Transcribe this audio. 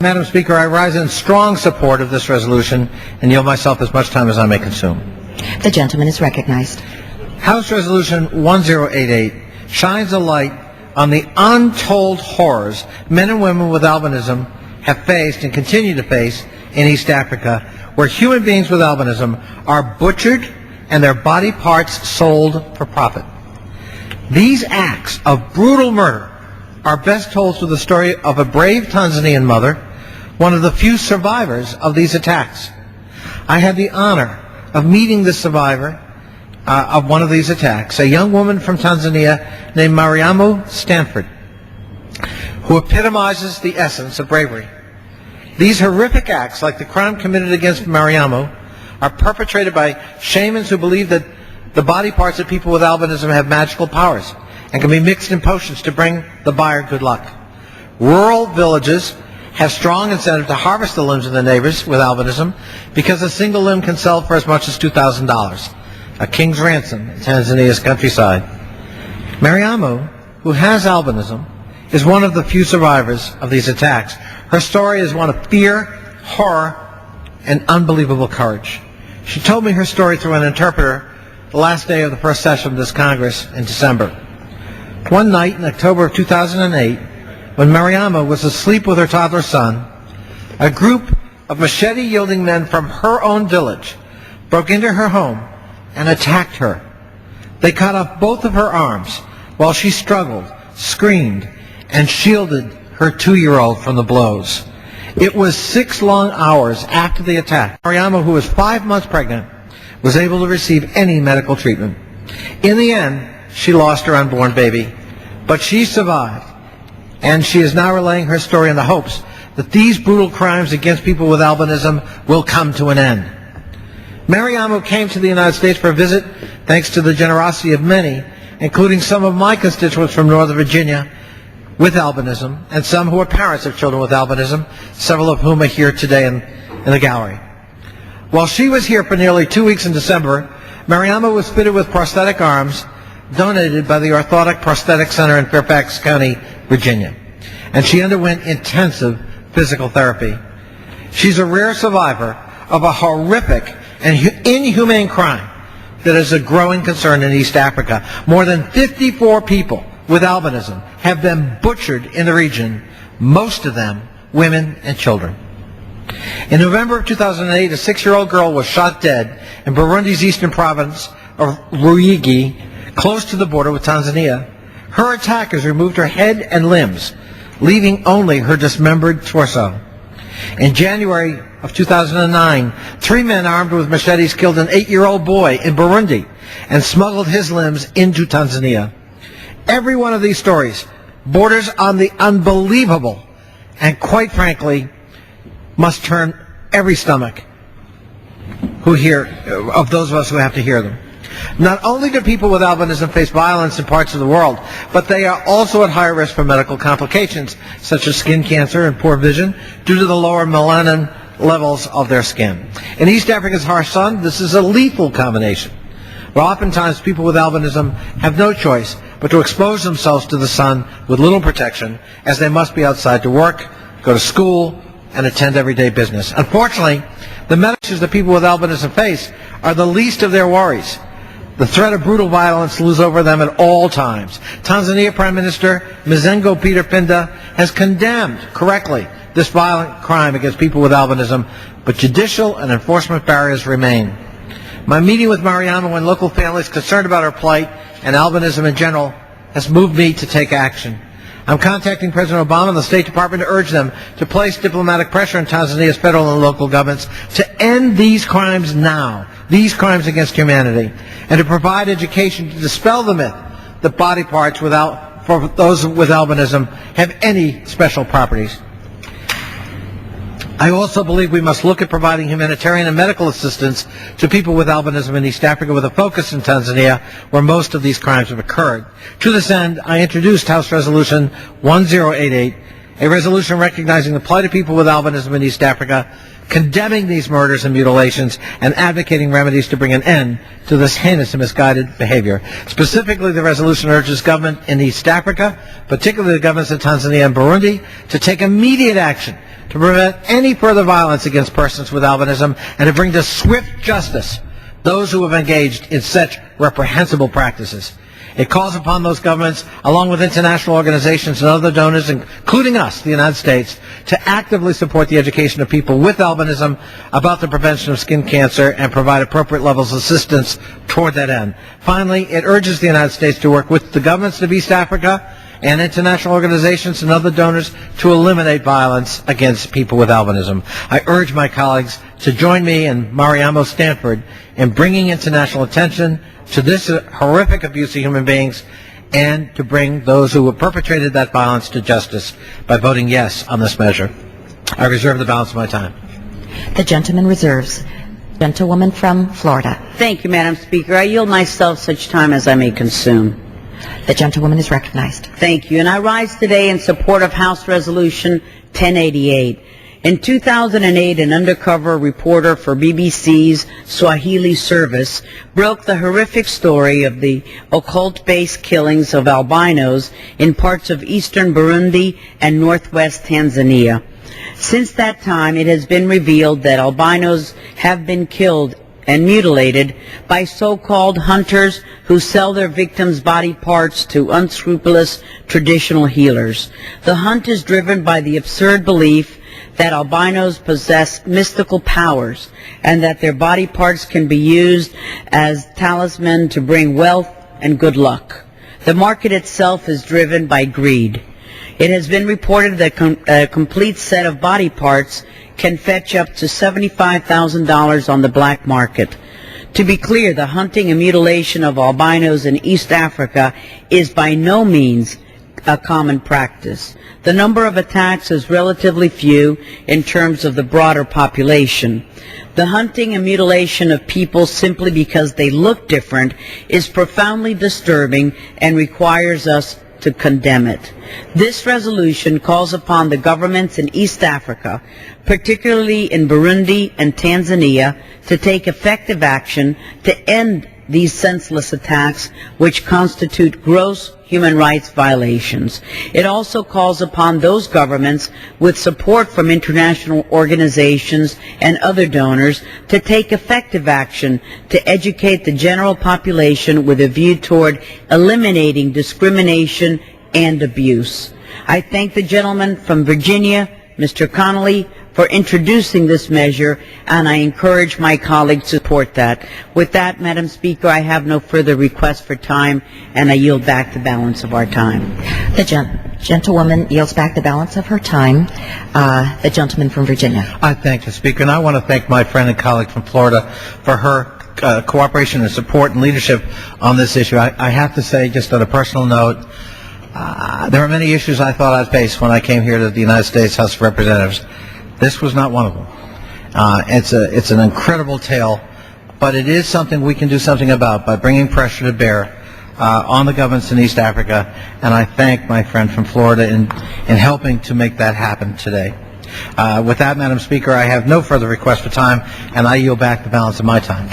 Madam Speaker, I rise in strong support of this resolution and yield myself as much time as I may consume. The gentleman is recognized. House Resolution 1088 shines a light on the untold horrors men and women with albinism have faced and continue to face in East Africa, where human beings with albinism are butchered and their body parts sold for profit. These acts of brutal murder are best told through the story of a brave Tanzanian mother, one of the few survivors of these attacks. I had the honor of meeting the survivor of one of these attacks, a young woman from Tanzania named Mariamu Stanford, who epitomizes the essence of bravery. These horrific acts, like the crime committed against Mariamu, are perpetrated by shamans who believe that the body parts of people with albinism have magical powers and can be mixed in potions to bring the buyer good luck. Rural villages have strong incentive to harvest the limbs of their neighbors with albinism because a single limb can sell for as much as $2,000, a king's ransom in Tanzania's countryside. Mariamu, who has albinism, is one of the few survivors of these attacks. Her story is one of fear, horror, and unbelievable courage. She told me her story through an interpreter the last day of the first session of this Congress in December. One night in October of 2008, when Mariamu was asleep with her toddler son, a group of machete-wielding men from her own village broke into her home and attacked her. They cut off both of her arms while she struggled, screamed, and shielded her 2-year-old from the blows. It was 6 long hours after the attack. Mariamu, who was 5 months pregnant, was able to receive any medical treatment. In the end, she lost her unborn baby, but she survived, and she is now relaying her story in the hopes that these brutal crimes against people with albinism will come to an end. Mariamu came to the United States for a visit thanks to the generosity of many, including some of my constituents from Northern Virginia with albinism, and some who are parents of children with albinism, several of whom are here today in the gallery. While she was here for nearly 2 weeks in December, Mariamu was fitted with prosthetic arms donated by the Orthotic Prosthetic Center in Fairfax County, Virginia, and she underwent intensive physical therapy. She's a rare survivor of a horrific and inhumane crime that is a growing concern in East Africa. More than 54 people with albinism have been butchered in the region, most of them women and children. In November of 2008, a 6-year-old girl was shot dead in Burundi's eastern province of Ruyigi, close to the border with Tanzania. Her attackers removed her head and limbs, leaving only her dismembered torso. In January of 2009, 3 men armed with machetes killed an 8-year-old boy in Burundi and smuggled his limbs into Tanzania. Every one of these stories borders on the unbelievable and, quite frankly, must turn every stomach of those of us who have to hear them. Not only do people with albinism face violence in parts of the world, but they are also at higher risk for medical complications, such as skin cancer and poor vision, due to the lower melanin levels of their skin. In East Africa's harsh sun, this is a lethal combination. But oftentimes, people with albinism have no choice but to expose themselves to the sun with little protection, as they must be outside to work, go to school, and attend everyday business. Unfortunately, the medical issues that people with albinism face are the least of their worries. The threat of brutal violence looms over them at all times. Tanzania Prime Minister Mzengo Peter Pinda has condemned correctly this violent crime against people with albinism, but judicial and enforcement barriers remain. My meeting with Mariamu and local families concerned about her plight and albinism in general has moved me to take action. I'm contacting President Obama and the State Department to urge them to place diplomatic pressure on Tanzania's federal and local governments to end these crimes now, these crimes against humanity, and to provide education to dispel the myth that body parts for those with albinism have any special properties. I also believe we must look at providing humanitarian and medical assistance to people with albinism in East Africa, with a focus in Tanzania, where most of these crimes have occurred. To this end, I introduced House Resolution 1088, a resolution recognizing the plight of people with albinism in East Africa, condemning these murders and mutilations, and advocating remedies to bring an end to this heinous and misguided behavior. Specifically, the resolution urges government in East Africa, particularly the governments of Tanzania and Burundi, to take immediate action to prevent any further violence against persons with albinism and to bring to swift justice those who have engaged in such reprehensible practices. It calls upon those governments, along with international organizations and other donors, including us, the United States, to actively support the education of people with albinism about the prevention of skin cancer and provide appropriate levels of assistance toward that end. Finally, it urges the United States to work with the governments of East Africa and international organizations and other donors to eliminate violence against people with albinism. I urge my colleagues to join me and Mariamo Stanford in bringing international attention to this horrific abuse of human beings and to bring those who have perpetrated that violence to justice by voting yes on this measure. I reserve the balance of my time. The gentleman reserves. Gentlewoman from Florida. Thank you, Madam Speaker. I yield myself such time as I may consume. The gentlewoman is recognized. Thank you. And I rise today in support of House Resolution 1088. In 2008, an undercover reporter for BBC's Swahili service broke the horrific story of the occult-based killings of albinos in parts of eastern Burundi and northwest Tanzania. Since that time, it has been revealed that albinos have been killed and mutilated by so-called hunters who sell their victims' body parts to unscrupulous traditional healers. The hunt is driven by the absurd belief that albinos possess mystical powers and that their body parts can be used as talisman to bring wealth and good luck. The market itself is driven by greed. It has been reported that a complete set of body parts can fetch up to $75,000 on the black market. To be clear, the hunting and mutilation of albinos in East Africa is by no means a common practice. The number of attacks is relatively few in terms of the broader population. The hunting and mutilation of people simply because they look different is profoundly disturbing and requires us to condemn it. This resolution calls upon the governments in East Africa, particularly in Burundi and Tanzania, to take effective action to end these senseless attacks which constitute gross human rights violations. It also calls upon those governments with support from international organizations and other donors to take effective action to educate the general population with a view toward eliminating discrimination and abuse. I thank the gentleman from Virginia, Mr. Connolly, for introducing this measure, and I encourage my colleagues to support that. With that, Madam Speaker, I have no further requests for time, and I yield back the balance of our time. The gentlewoman yields back the balance of her time. The gentleman from Virginia. I thank the Speaker, and I want to thank my friend and colleague from Florida for her cooperation and support and leadership on this issue. I have to say, just on a personal note, there are many issues I thought I'd face when I came here to the United States House of Representatives. This was not one of them. It's an incredible tale, but it is something we can do something about by bringing pressure to bear on the governments in East Africa, and I thank my friend from Florida in helping to make that happen today. With that, Madam Speaker, I have no further requests for time, and I yield back the balance of my time.